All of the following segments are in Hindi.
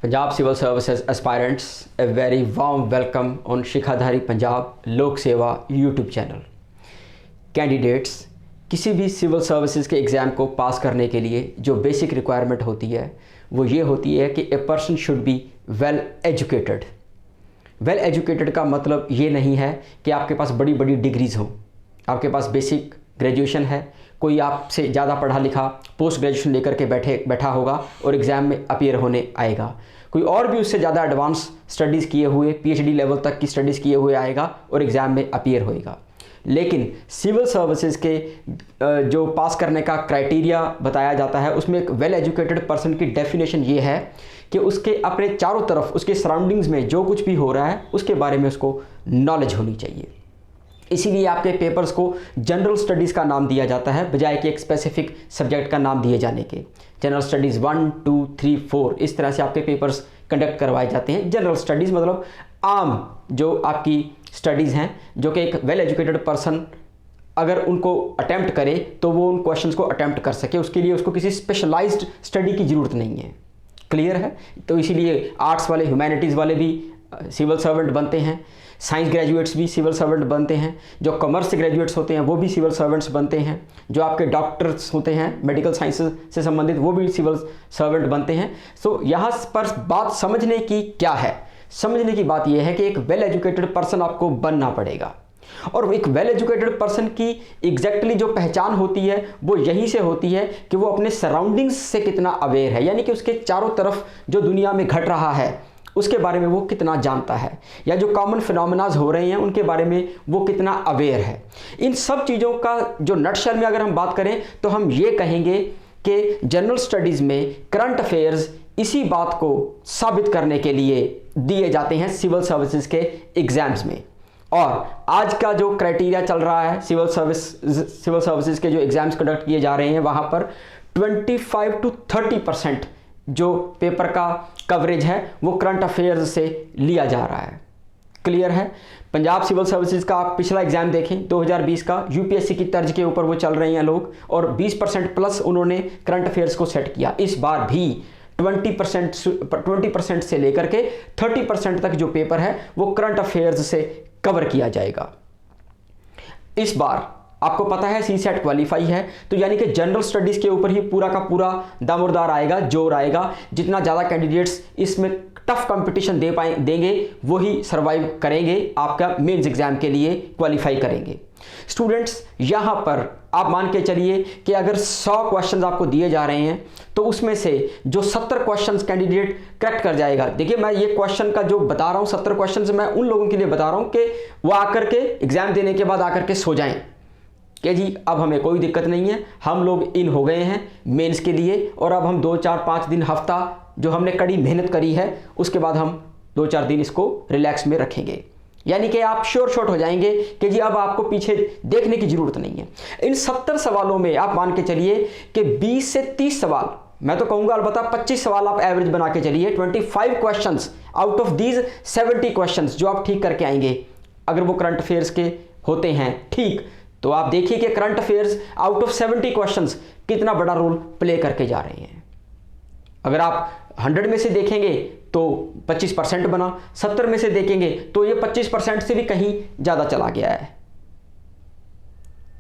Punjab Civil Services aspirants, a very warm welcome on शिखाधारी Punjab लोक सेवा यूट्यूब चैनल। कैंडिडेट्स किसी भी सिविल सर्विसेज के एग्ज़ाम को पास करने के लिए जो बेसिक रिक्वायरमेंट होती है वो ये होती है कि a person should be well educated. Well educated का मतलब ये नहीं है कि आपके पास बड़ी बड़ी डिग्रीज़ हों, आपके पास बेसिक ग्रेजुएशन है, कोई आपसे ज़्यादा पढ़ा लिखा पोस्ट ग्रेजुएशन लेकर के बैठा होगा और एग्ज़ाम में अपीयर होने आएगा, कोई और भी उससे ज़्यादा एडवांस स्टडीज़ किए हुए पीएचडी लेवल तक की स्टडीज़ किए हुए आएगा और एग्ज़ाम में अपीयर होएगा। लेकिन सिविल सर्विसेज के जो पास करने का क्राइटेरिया बताया जाता है उसमें एक वेल एजुकेटेड पर्सन की डेफिनेशन ये है कि उसके अपने चारों तरफ उसके सराउंडिंग्स में जो कुछ भी हो रहा है उसके बारे में उसको नॉलेज होनी चाहिए। इसीलिए आपके पेपर्स को जनरल स्टडीज़ का नाम दिया जाता है बजाय कि एक स्पेसिफिक सब्जेक्ट का नाम दिए जाने के। जनरल स्टडीज़ 1, 2, 3, 4 इस तरह से आपके पेपर्स कंडक्ट करवाए जाते हैं। जनरल स्टडीज़ मतलब आम जो आपकी स्टडीज़ हैं जो कि एक वेल एजुकेटेड पर्सन अगर उनको अटैम्प्ट करे तो वो उन क्वेश्चंस को अटैम्प्ट कर सके, उसके लिए उसको किसी स्पेशलाइज्ड स्टडी की ज़रूरत नहीं है। क्लियर है? तो इसीलिए आर्ट्स वाले ह्यूमैनिटीज़ वाले भी सिविल सर्वेंट बनते हैं, साइंस ग्रेजुएट्स भी सिविल सर्वेंट बनते हैं, जो कॉमर्स ग्रेजुएट्स होते हैं वो भी सिविल सर्वेंट्स बनते हैं, जो आपके डॉक्टर्स होते हैं मेडिकल साइंसेज से संबंधित वो भी सिविल सर्वेंट बनते हैं। सो यहाँ पर बात समझने की क्या है, समझने की बात यह है कि एक वेल एजुकेटेड पर्सन आपको बनना पड़ेगा और एक वेल एजुकेटेड पर्सन की एग्जैक्टली जो पहचान होती है वो यहीं से होती है कि वो अपने सराउंडिंग्स से कितना अवेयर है, यानी कि उसके चारों तरफ जो दुनिया में घट रहा है उसके बारे में वो कितना जानता है या जो कॉमन फिनोमेनाज हो रहे हैं उनके बारे में वो कितना अवेयर है। इन सब चीज़ों का जो नटशेल में अगर हम बात करें तो हम ये कहेंगे कि जनरल स्टडीज़ में करंट अफेयर्स इसी बात को साबित करने के लिए दिए जाते हैं सिविल सर्विसेज के एग्ज़ाम्स में। और आज का जो क्राइटेरिया चल रहा है सिविल सर्विसेज के जो एग्ज़ाम्स कंडक्ट किए जा रहे हैं वहाँ पर 25 to 30% जो पेपर का कवरेज है वो करंट अफेयर्स से लिया जा रहा है। क्लियर है? पंजाब सिविल सर्विसेज का आप पिछला एग्जाम देखें 2020 का, यूपीएससी की तर्ज के ऊपर वो चल रहे हैं लोग और 20% प्लस उन्होंने करंट अफेयर्स को सेट किया। इस बार भी 20% से लेकर के 30% तक जो पेपर है वो करंट अफेयर्स से कवर किया जाएगा। इस बार आपको पता है सीसेट क्वालिफाई है तो यानी कि जनरल स्टडीज़ के ऊपर ही पूरा का पूरा दामोदार आएगा, जोर आएगा। जितना ज़्यादा कैंडिडेट्स इसमें टफ कंपटीशन देंगे वही सरवाइव करेंगे, आपका मेंस एग्जाम के लिए क्वालिफाई करेंगे। स्टूडेंट्स यहाँ पर आप मान के चलिए कि अगर 100 क्वेश्चंस आपको दिए जा रहे हैं तो उसमें से जो 70 क्वेश्चंस कैंडिडेट करेक्ट कर जाएगा। देखिए मैं ये क्वेश्चन का जो बता रहा हूँ 70 क्वेश्चंस मैं उन लोगों के लिए बता रहा हूँ कि वो आकर के एग्जाम देने के बाद आकर के सो जाएं कि जी अब हमें कोई दिक्कत नहीं है, हम लोग इन हो गए हैं मेंस के लिए और अब हम 2, 4, 5 दिन हफ्ता जो हमने कड़ी मेहनत करी है उसके बाद हम 2-4 दिन इसको रिलैक्स में रखेंगे। यानी कि आप श्योर शॉट हो जाएंगे कि जी अब आपको पीछे देखने की ज़रूरत नहीं है। इन 70 सवालों में आप मान के चलिए कि 20 से 30 सवाल, मैं तो कहूँगा अलबत्ता 25 सवाल आप एवरेज बना के चलिए। 25 questions out of these 70 questions जो आप ठीक करके आएंगे अगर वो करंट अफेयर्स के होते हैं ठीक, तो आप देखिए कि current affairs out of 70 questions कितना बड़ा रोल प्ले करके जा रहे हैं। अगर आप 100 में से देखेंगे तो 25% बना, 70 में से देखेंगे तो ये 25% से भी कहीं ज़्यादा चला गया है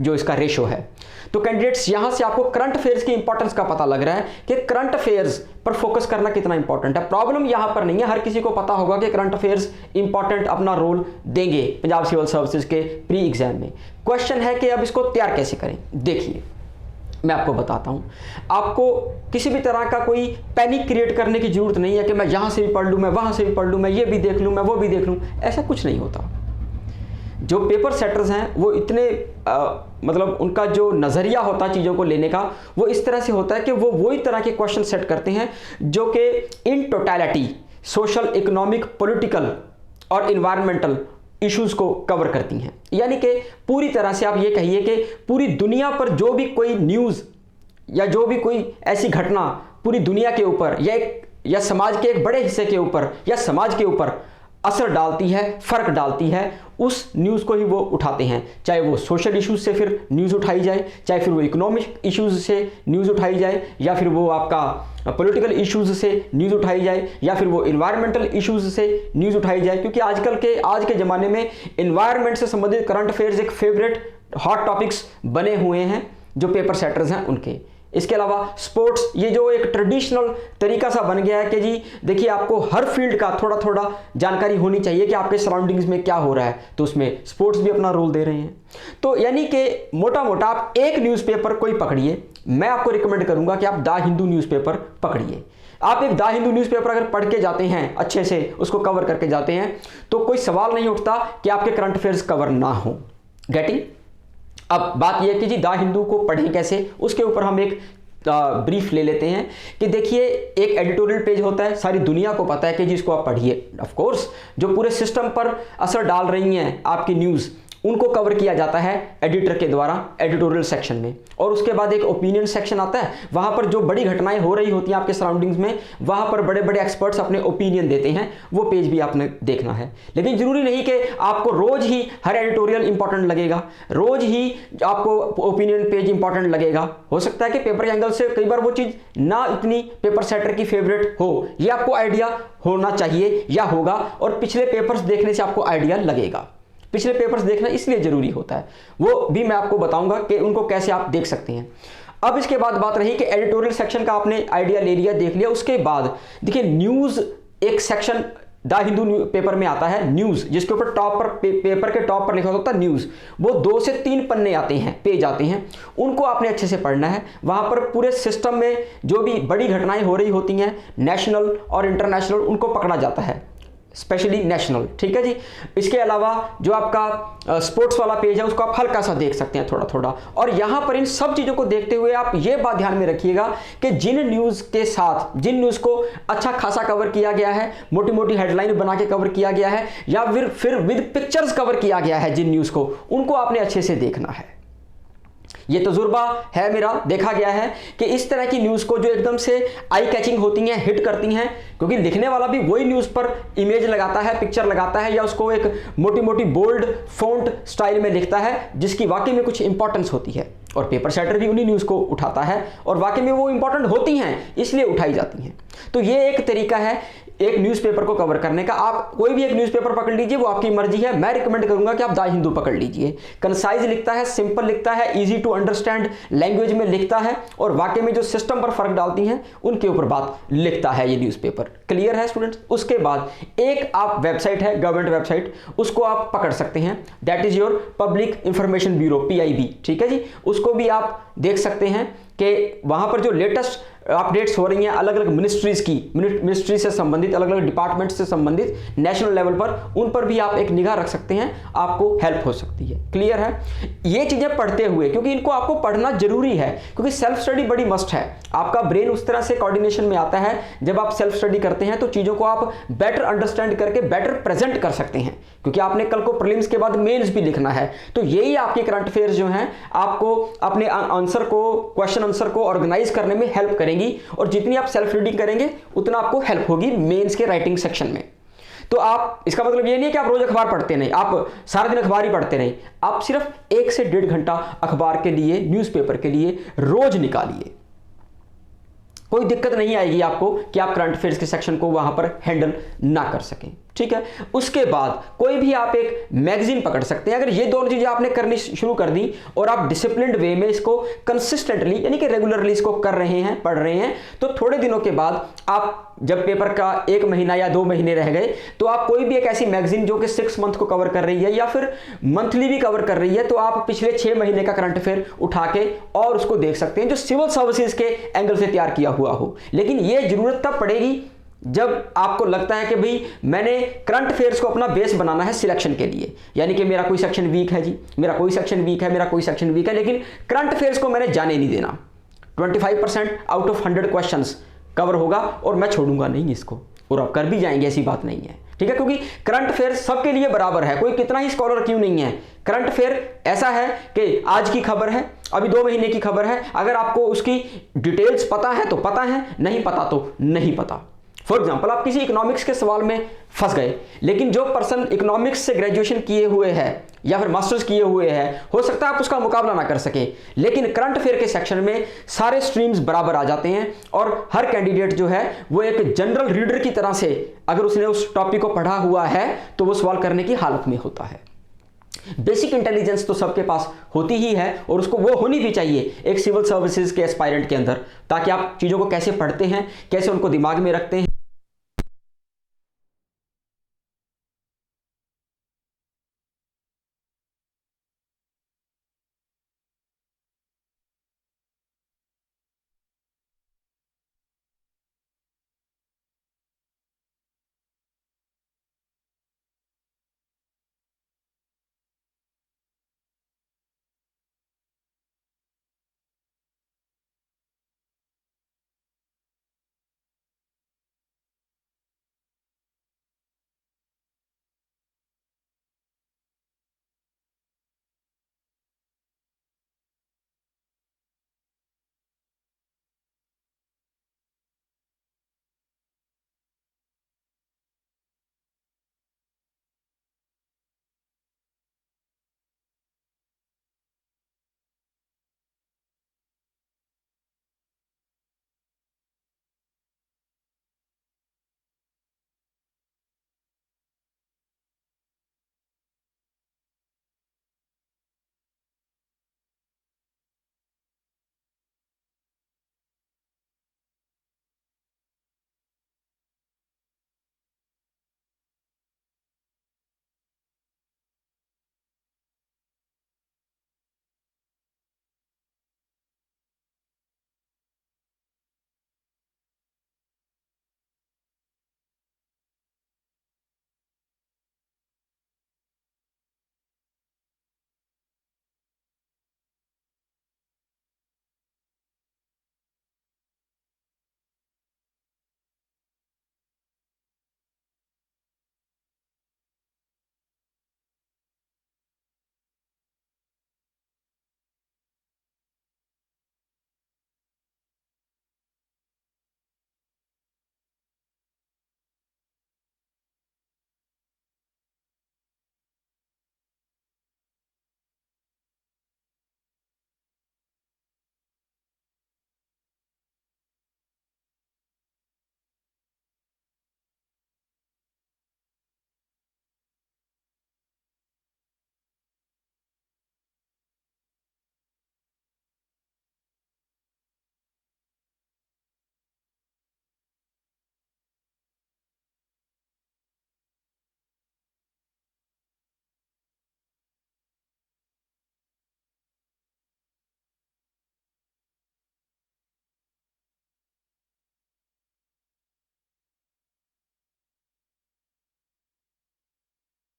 जो इसका रेशो है। तो कैंडिडेट्स यहाँ से आपको करंट अफेयर्स की इंपॉर्टेंस का पता लग रहा है कि करंट अफेयर्स पर फोकस करना कितना इंपॉर्टेंट है। प्रॉब्लम यहाँ पर नहीं है, हर किसी को पता होगा कि करंट अफेयर्स इंपॉर्टेंट अपना रोल देंगे पंजाब सिविल सर्विसेज के प्री एग्जाम में। क्वेश्चन है कि अब इसको तैयार कैसे करें। देखिए मैं आपको बताता हूँ, आपको किसी भी तरह का कोई पैनिक क्रिएट करने की जरूरत नहीं है कि मैं यहाँ से भी पढ़ लूँ, मैं वहाँ से भी पढ़ लूँ, मैं ये भी देख लूँ, मैं वो भी देख लूँ। ऐसा कुछ नहीं होता। जो पेपर सेटर्स हैं वो इतने मतलब उनका जो नज़रिया होता है चीज़ों को लेने का वो इस तरह से होता है कि वो वही तरह के क्वेश्चन सेट करते हैं जो कि in totality social, economic, political और इन्वायरमेंटल इश्यूज़ को कवर करती हैं। यानी कि पूरी तरह से आप ये कहिए कि पूरी दुनिया पर जो भी कोई न्यूज़ या जो भी कोई ऐसी घटना पूरी दुनिया के ऊपर या समाज के एक बड़े हिस्से के ऊपर या समाज के ऊपर असर डालती है, फ़र्क डालती है, उस न्यूज़ को ही वो उठाते हैं। चाहे वो सोशल इश्यूज़ से फिर न्यूज़ उठाई जाए, चाहे फिर वो इकोनॉमिक इश्यूज़ से न्यूज़ उठाई जाए, या फिर वो आपका पॉलिटिकल इश्यूज़ से न्यूज़ उठाई जाए, या फिर वो इन्वायरमेंटल इश्यूज़ से न्यूज़ उठाई जाए। क्योंकि आज के ज़माने में इन्वायरमेंट से संबंधित करंट अफेयर्स एक फेवरेट हॉट टॉपिक्स बने हुए हैं जो पेपर सेटर्स हैं उनके। इसके अलावा स्पोर्ट्स, ये जो एक ट्रेडिशनल तरीका सा बन गया है कि जी देखिए आपको हर फील्ड का थोड़ा थोड़ा जानकारी होनी चाहिए कि आपके सराउंडिंग्स में क्या हो रहा है, तो उसमें स्पोर्ट्स भी अपना रोल दे रहे हैं। तो यानी कि मोटा मोटा आप एक न्यूज़पेपर कोई पकड़िए, मैं आपको रिकमेंड करूंगा कि आप द हिंदू न्यूज़पेपर पकड़िए। आप एक द हिंदू न्यूज़पेपर अगर पढ़ के जाते हैं, अच्छे से उसको कवर करके जाते हैं, तो कोई सवाल नहीं उठता कि आपके करंट अफेयर्स कवर ना हो। गेटिंग? अब बात यह है कि जी द हिंदू को पढ़ें कैसे, उसके ऊपर हम एक ब्रीफ ले लेते हैं कि देखिए एक एडिटोरियल पेज होता है, सारी दुनिया को पता है कि जी इसको आप पढ़िए। ऑफ कोर्स जो पूरे सिस्टम पर असर डाल रही हैं आपकी न्यूज़, उनको कवर किया जाता है एडिटर के द्वारा एडिटोरियल सेक्शन में। और उसके बाद एक ओपिनियन सेक्शन आता है, वहाँ पर जो बड़ी घटनाएं हो रही होती हैं आपके सराउंडिंग्स में, वहाँ पर बड़े बड़े एक्सपर्ट्स अपने ओपिनियन देते हैं, वो पेज भी आपने देखना है। लेकिन ज़रूरी नहीं कि आपको रोज़ ही हर एडिटोरियल इंपॉर्टेंट लगेगा, रोज़ ही आपको ओपिनियन पेज इंपॉर्टेंट लगेगा। हो सकता है कि पेपर के एंगल से कई बार वो चीज़ ना इतनी पेपर सेटर की फेवरेट हो, ये आपको आइडिया होना चाहिए या होगा, और पिछले पेपर्स देखने से आपको आइडिया लगेगा। पिछले पेपर्स देखना इसलिए जरूरी होता है, वो भी मैं आपको बताऊंगा कि उनको कैसे आप देख सकते हैं। अब इसके बाद बात रही कि एडिटोरियल सेक्शन का आपने आइडिया ले लिया, देख लिया। उसके बाद देखिए न्यूज़ एक सेक्शन द हिंदू पेपर में आता है, न्यूज़, जिसके ऊपर टॉप पर पेपर के टॉप पर लिखा होता है न्यूज़। वो 2 से 3 पन्ने आते हैं, पेज आते हैं, उनको आपने अच्छे से पढ़ना है। वहाँ पर पूरे सिस्टम में जो भी बड़ी घटनाएं हो रही होती हैं, नेशनल और इंटरनेशनल, उनको पकड़ा जाता है, स्पेशली नेशनल। ठीक है जी। इसके अलावा जो आपका स्पोर्ट्स वाला पेज है, उसको आप हल्का सा देख सकते हैं, थोड़ा थोड़ा। और यहाँ पर इन सब चीज़ों को देखते हुए आप ये बात ध्यान में रखिएगा कि जिन न्यूज़ के साथ, जिन न्यूज़ को अच्छा खासा कवर किया गया है, मोटी मोटी हेडलाइन बना के कवर किया गया है, या फिर विद पिक्चर्स कवर किया गया है जिन न्यूज़ को, उनको आपने अच्छे से देखना है। ये तजुर्बा है मेरा, देखा गया है कि इस तरह की न्यूज़ को जो एकदम से आई कैचिंग होती हैं, हिट करती हैं, क्योंकि लिखने वाला भी वही न्यूज़ पर इमेज लगाता है, पिक्चर लगाता है, या उसको एक मोटी मोटी बोल्ड फॉन्ट स्टाइल में लिखता है जिसकी वाकई में कुछ इंपॉर्टेंस होती है, और पेपर सेटर भी उन्हीं न्यूज़ को उठाता है, और वाकई में वो इंपॉर्टेंट होती हैं इसलिए उठाई जाती हैं। तो ये एक तरीका है एक न्यूज़पेपर को कवर करने का। आप कोई भी एक न्यूज़पेपर पकड़ लीजिए, वो आपकी मर्जी है। मैं रिकमेंड करूंगा कि आप द हिंदू पकड़ लीजिए। कंसाइज लिखता है, सिंपल लिखता है, इजी टू अंडरस्टैंड लैंग्वेज में लिखता है, और वाकई में जो सिस्टम पर फर्क डालती हैं उनके ऊपर बात लिखता है ये न्यूज़पेपर। क्लियर है स्टूडेंट्स? उसके बाद एक आप वेबसाइट है, गवर्नमेंट वेबसाइट, उसको आप पकड़ सकते हैं, that is your public information bureau, PIB। ठीक है जी। उसको भी आप देख सकते हैं कि वहां पर जो लेटेस्ट अपडेट्स हो रही हैं अलग अलग मिनिस्ट्रीज की, मिनिस्ट्री से संबंधित, अलग अलग डिपार्टमेंट से संबंधित नेशनल लेवल पर, उन पर भी आप एक निगाह रख सकते हैं, आपको हेल्प हो सकती है। क्लियर है? ये चीजें पढ़ते हुए, क्योंकि इनको आपको पढ़ना जरूरी है, क्योंकि सेल्फ स्टडी बड़ी मस्ट है। आपका ब्रेन उस तरह से कोऑर्डिनेशन में आता है जब आप सेल्फ स्टडी करते हैं, तो चीजों को आप बेटर अंडरस्टैंड करके बेटर प्रेजेंट कर सकते हैं, क्योंकि आपने कल को प्रीलिम्स के बाद मेंस भी लिखना है। तो यही आपके करंट अफेयर्स जो हैं आपको अपने आंसर को, क्वेश्चन आंसर को ऑर्गेनाइज करने में हेल्प करेंगी, और जितनी आप सेल्फ रीडिंग करेंगे उतना आपको हेल्प होगी मेंस के राइटिंग सेक्शन में। तो आप, इसका मतलब ये नहीं है कि आप रोज अखबार पढ़ते नहीं, आप सारा दिन अखबार ही पढ़ते नहीं, आप सिर्फ 1 से 1.5 घंटा अखबार के लिए, न्यूज़पेपर के लिए रोज निकालिए। कोई दिक्कत नहीं आएगी आपको कि आप करंट अफेयर्स के सेक्शन को वहां पर हैंडल ना कर सकें। ठीक है। उसके बाद कोई भी आप एक मैगजीन पकड़ सकते हैं। अगर ये दोनों चीजें आपने करनी शुरू कर दी और आप डिसिप्लिन्ड वे में इसको कंसिस्टेंटली, यानी कि रेगुलरली इसको कर रहे हैं, पढ़ रहे हैं, तो थोड़े दिनों के बाद आप, जब पेपर का 1 महीना या 2 महीने रह गए, तो आप कोई भी एक ऐसी मैगजीन जो कि 6 मंथ को कवर कर रही है या फिर मंथली भी कवर कर रही है, तो आप पिछले 6 महीने का करंट अफेयर उठा के और उसको देख सकते हैं जो सिविल सर्विसेज के एंगल से तैयार किया हुआ हो। लेकिन ये जरूरत तब पड़ेगी जब आपको लगता है कि भाई मैंने करंट अफेयर्स को अपना बेस बनाना है सिलेक्शन के लिए, यानी कि मेरा कोई सेक्शन वीक है जी, मेरा कोई सेक्शन वीक है, मेरा कोई सेक्शन वीक है, लेकिन करंट अफेयर्स को मैंने जाने नहीं देना। 25% आउट ऑफ 100 क्वेश्चंस कवर होगा और मैं छोड़ूंगा नहीं इसको, और आप कर भी जाएंगे, ऐसी बात नहीं है। ठीक है, क्योंकि करंट अफेयर सबके लिए बराबर है, कोई कितना ही स्कॉलर क्यों नहीं है। करंट अफेयर ऐसा है कि आज की खबर है, अभी 2 महीने की खबर है, अगर आपको उसकी डिटेल्स पता है तो पता है, नहीं पता तो नहीं पता। फॉर एग्जाम्पल आप किसी इकोनॉमिक्स के सवाल में फंस गए, लेकिन जो पर्सन इकोनॉमिक्स से ग्रेजुएशन किए हुए है या फिर मास्टर्स किए हुए हैं, हो सकता है आप उसका मुकाबला ना कर सके, लेकिन करंट अफेयर के सेक्शन में सारे स्ट्रीम्स बराबर आ जाते हैं और हर कैंडिडेट जो है वो एक जनरल रीडर की तरह से अगर उसने उस टॉपिक को पढ़ा हुआ है तो वो सवाल करने की हालत में होता है। बेसिक इंटेलिजेंस तो सबके पास होती ही है और उसको वो होनी भी चाहिए एक सिविल सर्विसेज के एस्पायरेंट के अंदर, ताकि आप चीज़ों को कैसे पढ़ते हैं, कैसे उनको दिमाग में रखते हैं,